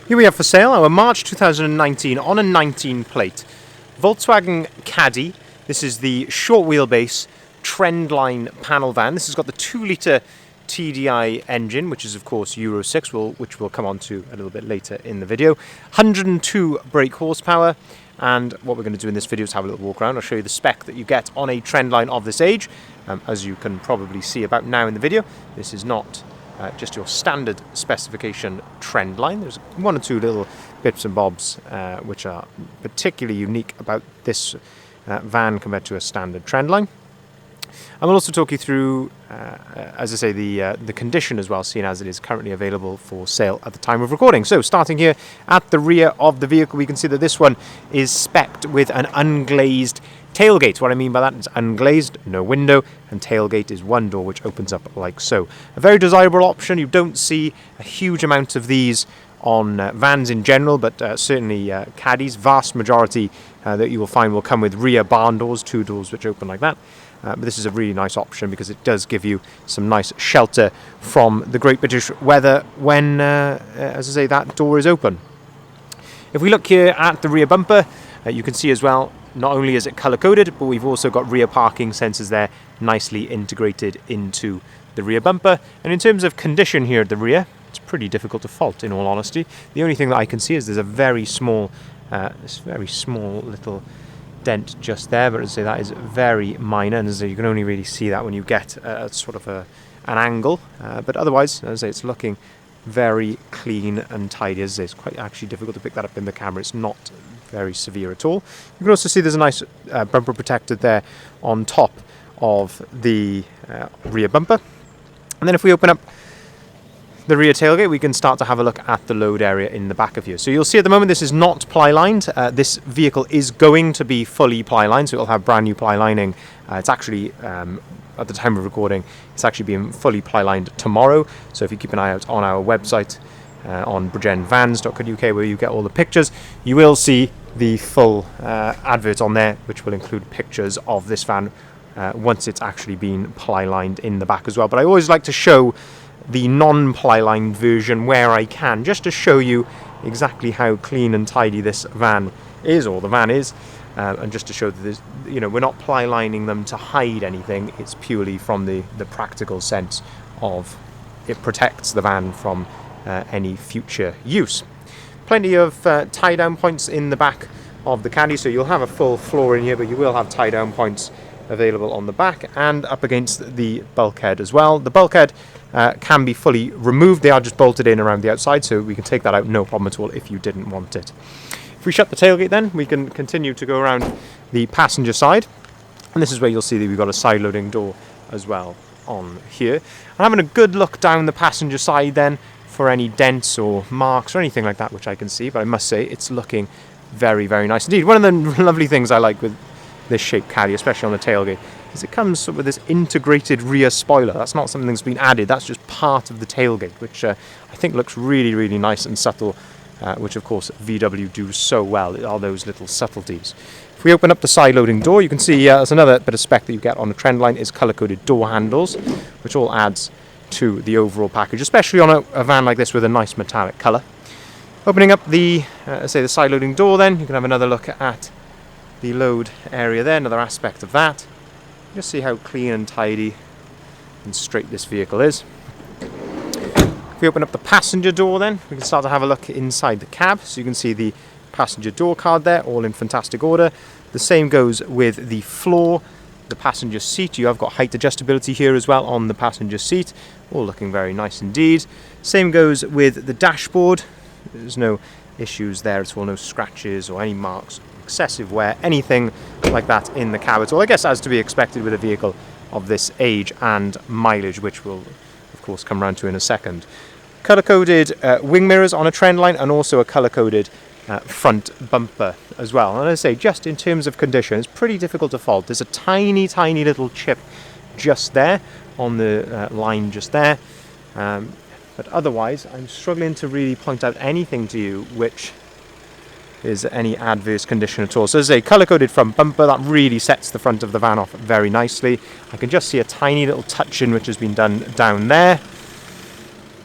Here we have for sale our March 2019 on a 19 plate Volkswagen Caddy. This is the short wheelbase Trendline panel van. This has got the 2-litre TDI engine, which is of course Euro 6, which we'll come on to a little bit later in the video. 102 brake horsepower, and what we're going to do in this video is have a little walk around. I'll show you the spec that you get on a Trendline of this age. As you can probably see about now in the video, this is not just your standard specification Trendline. There's one or two little bits and bobs which are particularly unique about this van compared to a standard Trendline. I will also talk you through, as I say, the condition as well, seeing as it is currently available for sale at the time of recording. So starting here at the rear of the vehicle, we can see that this one is spec'd with an unglazed tailgate. What I mean by that is unglazed, no window, and tailgate is one door which opens up like so. A very desirable option. You don't see a huge amount of these on vans in general, but certainly Caddies, vast majority that you will find will come with rear barn doors, two doors which open like that. But this is a really nice option because it does give you some nice shelter from the Great British weather when, as I say, that door is open. If we look here at the rear bumper, you can see as well, not only is it colour-coded, but we've also got rear parking sensors there nicely integrated into the rear bumper. And in terms of condition here at the rear, it's pretty difficult to fault, in all honesty. The only thing that I can see is there's a very small, little dent just there, but as I say, that is very minor, and as I say, you can only really see that when you get sort of an angle. But otherwise, as I say, it's looking very clean and tidy. As I say, it's quite actually difficult to pick that up in the camera. It's not very severe at all. You can also see there's a nice bumper protector there on top of the rear bumper. And then if we open up the rear tailgate, we can start to have a look at the load area in the back of here. So you'll see at the moment this is not ply lined. This vehicle is going to be fully ply lined, so it'll have brand new ply lining. It's actually, at the time of recording, it's actually being fully ply lined tomorrow. So if you keep an eye out on our website, on bridgenvans.co.uk, where you get all the pictures, you will see the full advert on there, which will include pictures of this van once it's actually been ply lined in the back as well. But I always like to show the non-ply lined version where I can, just to show you exactly how clean and tidy this van is, or the van is, and just to show that there's, we're not ply lining them to hide anything. It's purely from the practical sense of it protects the van from any future use. Plenty of tie down points in the back of the Caddy, so you'll have a full floor in here, but you will have tie down points available on the back and up against the bulkhead as well. The bulkhead can be fully removed. They are just bolted in around the outside, so we can take that out, no problem at all, if you didn't want it. If we shut the tailgate, then we can continue to go around the passenger side, and this is where you'll see that we've got a side loading door as well on here. And having a good look down the passenger side then for any dents or marks or anything like that which I can see, but I must say it's looking very, very nice indeed. One of the lovely things I like with this shaped Caddy, especially on the tailgate, is it comes with this integrated rear spoiler. That's not something that's been added, that's just part of the tailgate, which I think looks really, really nice and subtle, which of course VW do so well, are those little subtleties. If we open up the side loading door, you can see there's another bit of spec that you get on a Trendline is colour-coded door handles, which all adds to the overall package, especially on a van like this with a nice metallic colour. Opening up the side loading door, then you can have another look at the load area there, another aspect of that. Just see how clean and tidy and straight this vehicle is. If we open up the passenger door, then we can start to have a look inside the cab. So you can see the passenger door card there, all in fantastic order. The same goes with the floor, the passenger seat. You have got height adjustability here as well on the passenger seat, all looking very nice indeed. Same goes with the dashboard. There's no issues there at all, no scratches or any marks, excessive wear, anything like that in the cab at all. I guess as to be expected with a vehicle of this age and mileage, which we'll of course come round to in a second. Colour-coded wing mirrors on a Trendline, and also a colour-coded front bumper as well. And as I say, just in terms of condition, it's pretty difficult to fault. There's a tiny, tiny little chip just there on the line just there. But otherwise, I'm struggling to really point out anything to you which is any adverse condition at all. So as I say, colour-coded front bumper, that really sets the front of the van off very nicely. I can just see a tiny little touch-in which has been done down there.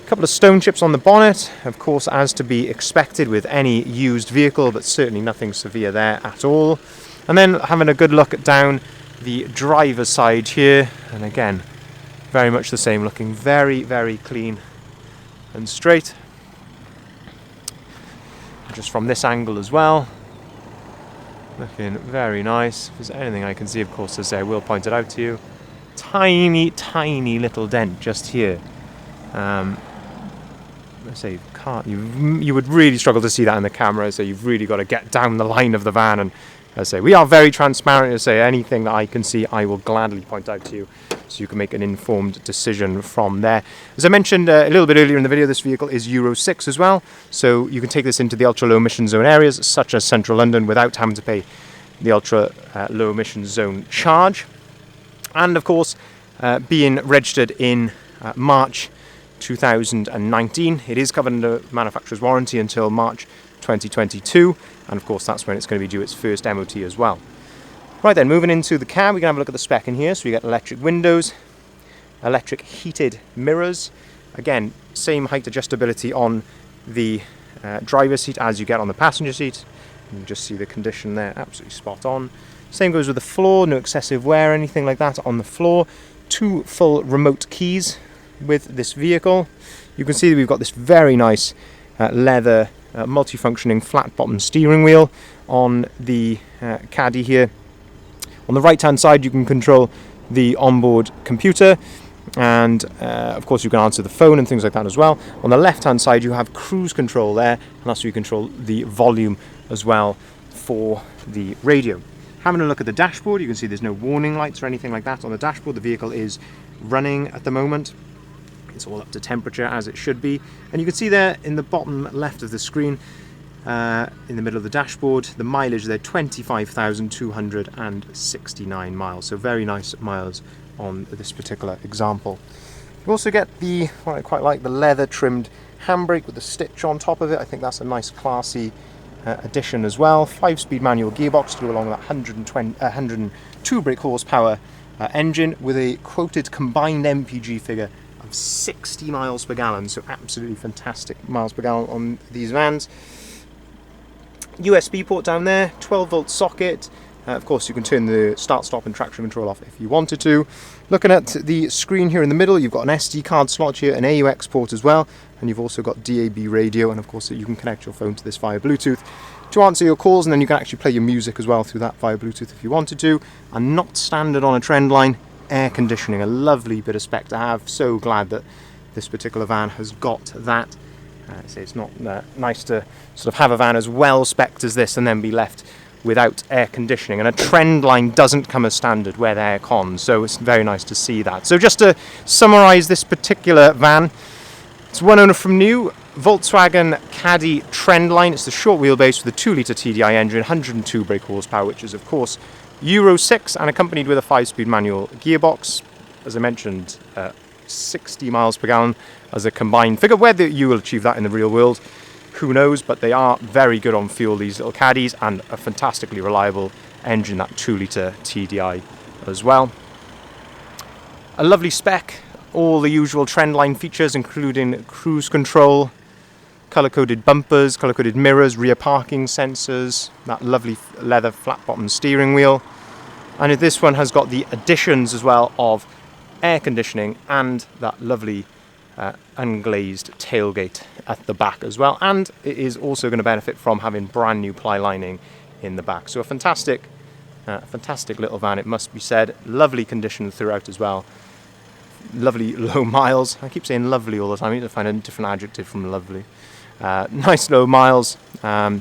A couple of stone chips on the bonnet, of course, as to be expected with any used vehicle, but certainly nothing severe there at all. And then having a good look down the driver's side here, and again, very much the same, looking very, very clean and straight. Just from this angle as well, looking very nice. If there's anything I can see, of course, as I will point it out to you, tiny, tiny little dent just here. I say you would really struggle to see that in the camera, so you've really got to get down the line of the van. And I say we are very transparent. I say anything that I can see, I will gladly point out to you, so you can make an informed decision from there. As I mentioned a little bit earlier in the video, this vehicle is Euro 6 as well, so you can take this into the ultra low emission zone areas such as central London without having to pay the ultra low emission zone charge. And of course, being registered in March 2019, it is covered under manufacturer's warranty until March 2022, and of course that's when it's going to be due its first MOT as well. Right then, moving into the cab, we can have a look at the spec in here. So we get electric windows, electric heated mirrors, again same height adjustability on the driver's seat as you get on the passenger seat. You can just see the condition there, absolutely spot on. Same goes with the floor, no excessive wear or anything like that on the floor. 2 full remote keys with this vehicle. You can see that we've got this very nice leather multifunctioning flat bottom steering wheel on the Caddy here. On the right hand side you can control the onboard computer, and of course you can answer the phone and things like that as well. On the left hand side you have cruise control there, and that's where you control the volume as well for the radio. Having a look at the dashboard, you can see there's no warning lights or anything like that on the dashboard. The vehicle is running at the moment. It's all up to temperature as it should be, and you can see there in the bottom left of the screen, in the middle of the dashboard, the mileage there, 25,269 miles, so very nice miles on this particular example. You also get the, what I quite like, the leather trimmed handbrake with the stitch on top of it. I think that's a nice classy addition as well. 5-speed manual gearbox to go along with that 102 brake horsepower engine with a quoted combined MPG figure of 60 miles per gallon, so absolutely fantastic miles per gallon on these vans. USB port down there, 12-volt socket. Of course you can turn the start, stop and traction control off if you wanted to. Looking at the screen here in the middle, you've got an SD card slot here, an AUX port as well, and you've also got DAB radio, and of course you can connect your phone to this via Bluetooth to answer your calls, and then you can actually play your music as well through that via Bluetooth if you wanted to. And not standard on a Trendline, air conditioning, a lovely bit of spec to have. So glad that this particular van has got that. So it's not nice to sort of have a van as well spec'd as this and then be left without air conditioning, and a Trendline doesn't come as standard with aircon, so it's very nice to see that. So just to summarise this particular van, it's one owner from new, Volkswagen Caddy Trendline. It's the short wheelbase with a 2-litre TDI engine, 102 brake horsepower, which is of course Euro 6, and accompanied with a 5-speed manual gearbox. As I mentioned, 60 miles per gallon as a combined figure. Whether you will achieve that in the real world, who knows, but they are very good on fuel, these little Caddies, and a fantastically reliable engine, that 2-litre TDI as well. A lovely spec, all the usual Trendline features including cruise control, colour-coded bumpers, colour-coded mirrors, rear parking sensors, that lovely leather flat-bottom steering wheel, and this one has got the additions as well of air conditioning and that lovely unglazed tailgate at the back as well, and it is also going to benefit from having brand new ply lining in the back. So a fantastic little van, it must be said. Lovely condition throughout as well. Lovely low miles. I keep saying lovely all the time. I need to find a different adjective from lovely. Nice low miles, and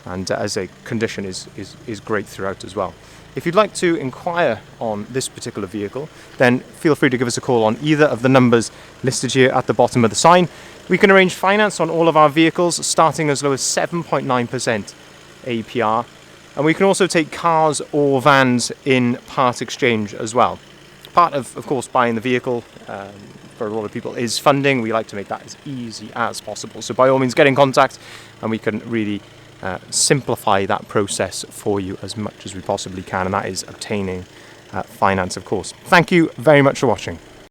as a condition is great throughout as well. If you'd like to inquire on this particular vehicle, then feel free to give us a call on either of the numbers listed here at the bottom of the sign. We can arrange finance on all of our vehicles, starting as low as 7.9% APR, and we can also take cars or vans in part exchange as well. Part of course, buying the vehicle for a lot of people is funding. We like to make that as easy as possible. So by all means, get in contact, and we can really simplify that process for you as much as we possibly can, and that is obtaining finance, of course. Thank you very much for watching.